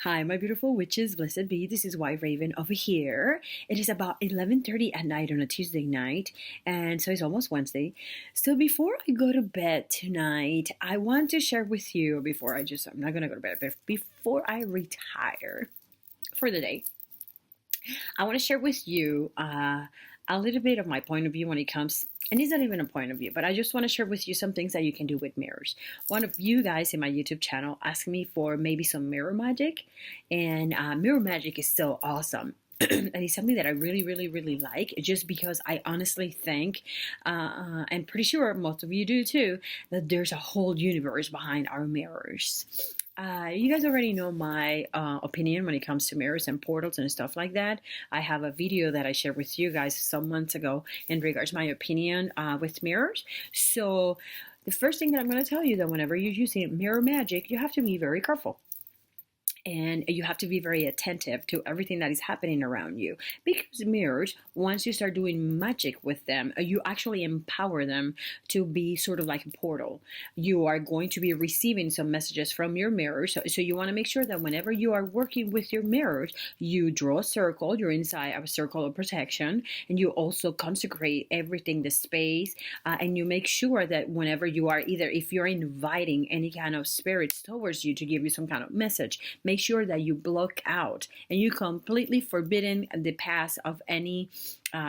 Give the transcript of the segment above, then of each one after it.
Hi, my beautiful witches, blessed be. This is White Raven over here. It is about 11:30 at night on a Tuesday night, and so it's almost Wednesday. So before I go to bed tonight, I want to share with you, I'm not gonna go to bed, but before I retire for the day, I want to share with you a little bit of my point of view when it comes, and it's not even a point of view, but I just want to share with you some things that you can do with mirrors. One of you guys in my YouTube channel asked me for maybe some mirror magic, and mirror magic is so awesome. And it's something that I really, really, really like, just because I honestly think, I'm pretty sure most of you do too, that there's a whole universe behind our mirrors. You guys already know my opinion when it comes to mirrors and portals and stuff like that. I have a video that I shared with you guys some months ago in regards to my opinion with mirrors. So the first thing that I'm going to tell you, that whenever you're using mirror magic, you have to be very careful. And you have to be very attentive to everything that is happening around you, because mirrors, once you start doing magic with them, you actually empower them to be sort of like a portal. You are going to be receiving some messages from your mirrors, so you want to make sure that whenever you are working with your mirrors, you draw a circle, you're inside of a circle of protection, and you also consecrate everything, the space, and you make sure that whenever you are, either if you're inviting any kind of spirits towards you to give you some kind of message, make sure that you block out and you completely forbidden the path of any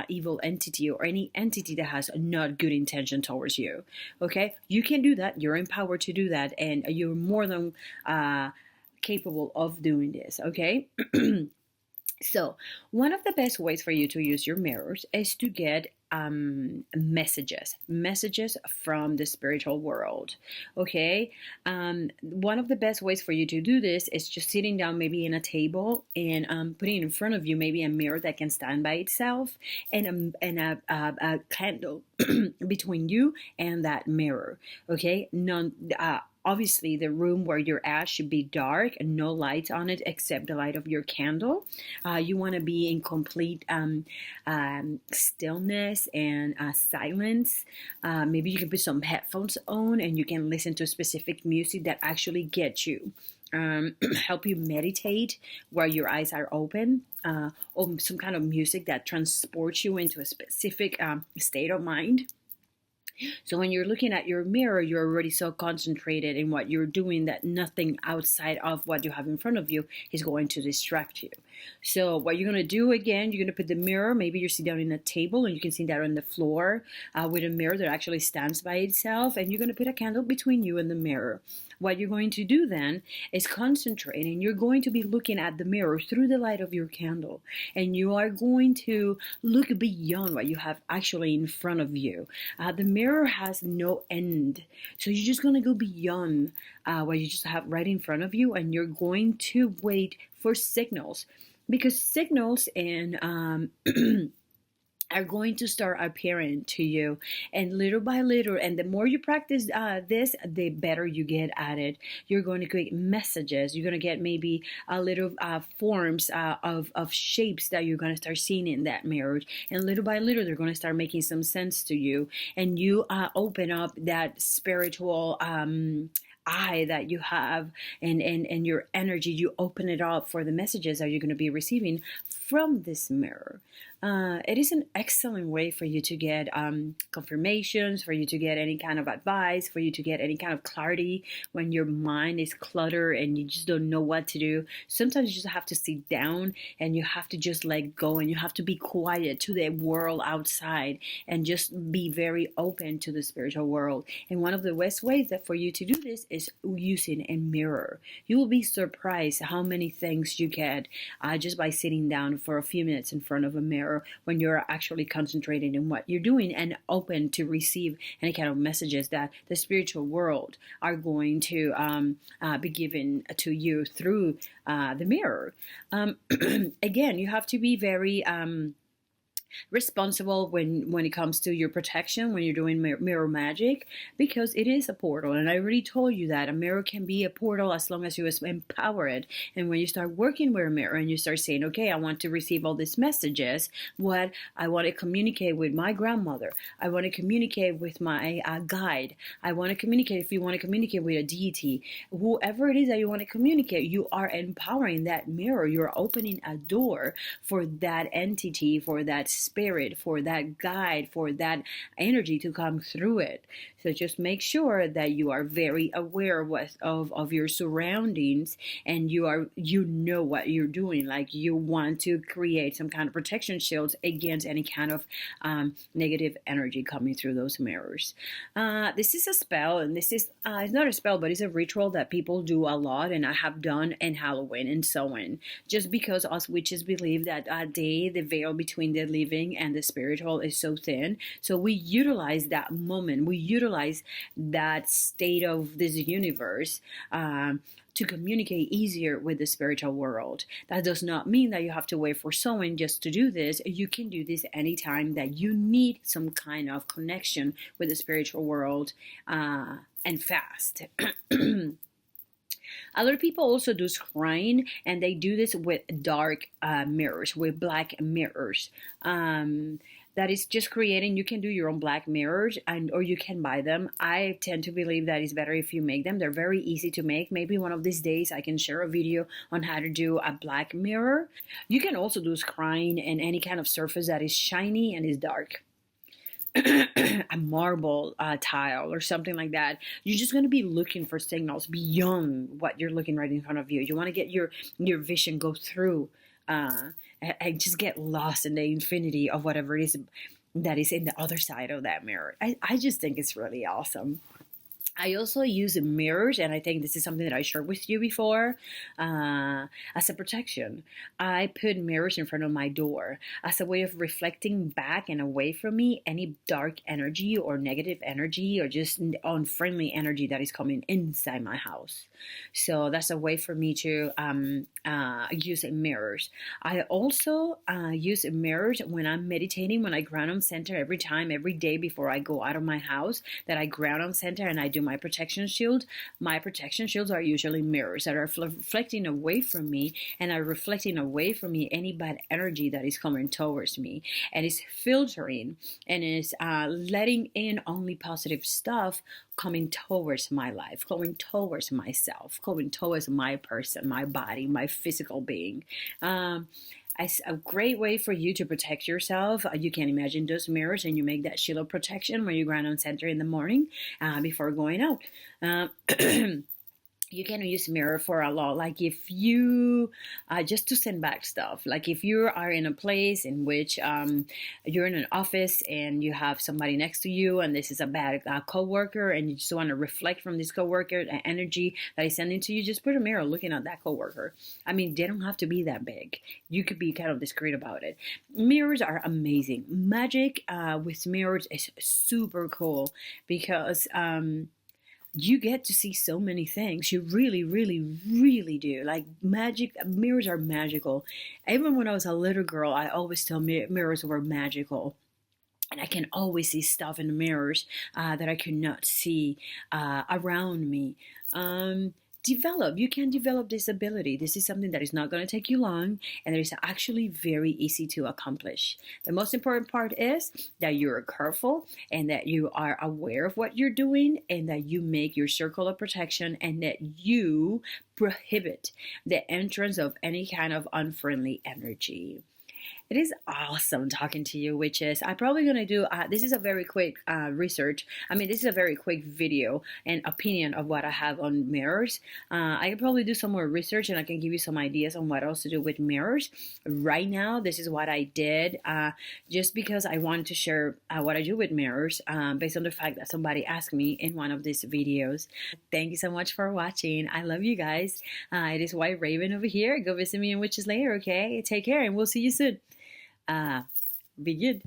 evil entity or any entity that has not good intention towards you. Okay, you can do that. You're empowered to do that, and you're more than capable of doing this. Okay. So, one of the best ways for you to use your mirrors is to get messages from the spiritual world. Okay, one of the best ways for you to do this is just sitting down, maybe in a table, and putting in front of you maybe a mirror that can stand by itself, and a candle between you and that mirror. Okay, obviously, the room where you're at should be dark and no lights on it except the light of your candle. You want to be in complete stillness and silence. Maybe you can put some headphones on and you can listen to specific music that actually gets you. Help you meditate while your eyes are open, or some kind of music that transports you into a specific state of mind. So when you're looking at your mirror, you're already so concentrated in what you're doing that nothing outside of what you have in front of you is going to distract you. So what you're going to do, again, you're going to put the mirror, maybe you're sitting down in a table and you can see that on the floor with a mirror that actually stands by itself, and you're going to put a candle between you and the mirror. What you're going to do then is concentrate, and you're going to be looking at the mirror through the light of your candle, and you are going to look beyond what you have actually in front of you. The mirror has no end, so you're just going to go beyond what you just have right in front of you, and you're going to wait for signals, because signals and are going to start appearing to you, and little by little, and the more you practice this, the better you get at it. You're going to create messages. You're going to get maybe a little forms of shapes that you're going to start seeing in that mirror, and little by little they're going to start making some sense to you, and you open up that spiritual eye that you have, and your energy, you open it up for the messages that you're going to be receiving from this mirror. It is an excellent way for you to get confirmations, for you to get any kind of advice, for you to get any kind of clarity when your mind is cluttered and you just don't know what to do. Sometimes you just have to sit down and you have to just let go, and you have to be quiet to the world outside and just be very open to the spiritual world. And one of the best ways that for you to do this is using a mirror. You will be surprised how many things you get just by sitting down for a few minutes in front of a mirror, when you're actually concentrating in what you're doing and open to receive any kind of messages that the spiritual world are going to be given to you through the mirror. Again, you have to be very responsible when it comes to your protection when you're doing mirror magic, because it is a portal, and I already told you that a mirror can be a portal as long as you empower it. And when you start working with a mirror and you start saying, okay, I want to receive all these messages, what I want to communicate with my grandmother, I want to communicate with my guide, I want to communicate, if you want to communicate with a deity, whoever it is that you want to communicate, you are empowering that mirror. You're opening a door for that entity, for that spirit, for that guide, for that energy to come through it. So just make sure that you are very aware of your surroundings, and you know what you're doing. Like, you want to create some kind of protection shields against any kind of negative energy coming through those mirrors. This is a spell, and this is it's not a spell, but it's a ritual that people do a lot, and I have done in Halloween and so on. Just because us witches believe that the veil between the living and the spiritual is so thin, so we utilize that moment. We utilize that state of this universe to communicate easier with the spiritual world. That does not mean that you have to wait for someone just to do this. You can do this anytime that you need some kind of connection with the spiritual world, and fast. A lot of people also do scrying, and they do this with dark mirrors, with black mirrors. That is just creating, you can do your own black mirrors, or you can buy them. I tend to believe that it's better if you make them. They're very easy to make. Maybe one of these days I can share a video on how to do a black mirror. You can also do scrying in any kind of surface that is shiny and is dark. A marble tile or something like that. You're just going to be looking for signals beyond what you're looking right in front of you. You want to get your vision go through and just get lost in the infinity of whatever it is that is in the other side of that mirror. I just think it's really awesome. I also use mirrors, and I think this is something that I shared with you before, as a protection. I put mirrors in front of my door as a way of reflecting back and away from me any dark energy or negative energy or just unfriendly energy that is coming inside my house. So that's a way for me to use mirrors. I also use mirrors when I'm meditating, when I ground on center every day before I go out of my house, that I ground on center and I do my protection shield. My protection shields are usually mirrors that are reflecting away from me, and are reflecting away from me any bad energy that is coming towards me, and is filtering and is letting in only positive stuff coming towards my life, coming towards myself, coming towards my person, my body, my physical being. It's a great way for you to protect yourself. You can imagine those mirrors, and you make that shield of protection when you ground on center in the morning before going out. You can use mirror for a lot. Like if you just to send back stuff, like if you are in a place in which you're in an office and you have somebody next to you, and this is a bad coworker, and you just want to reflect from this coworker the energy that he's sending to you, just put a mirror looking at that coworker. I mean, they don't have to be that big. You could be kind of discreet about it. Mirrors are amazing. Magic with mirrors is super cool, because you get to see so many things. You really, really, really do. Like, mirrors are magical. Even when I was a little girl, I always thought mirrors were magical. And I can always see stuff in the mirrors that I could not see around me. You can develop this ability. This is something that is not going to take you long, and that is actually very easy to accomplish. The most important part is that you're careful, and that you are aware of what you're doing, and that you make your circle of protection, and that you prohibit the entrance of any kind of unfriendly energy. It is awesome talking to you, witches. I'm probably going to do, this is a very quick research. This is a very quick video and opinion of what I have on mirrors. I can probably do some more research, and I can give you some ideas on what else to do with mirrors. Right now, this is what I did, just because I wanted to share what I do with mirrors, based on the fact that somebody asked me in one of these videos. Thank you so much for watching. I love you guys. It is White Raven over here. Go visit me in Witches Lair, okay? Take care, and we'll see you soon. Be good.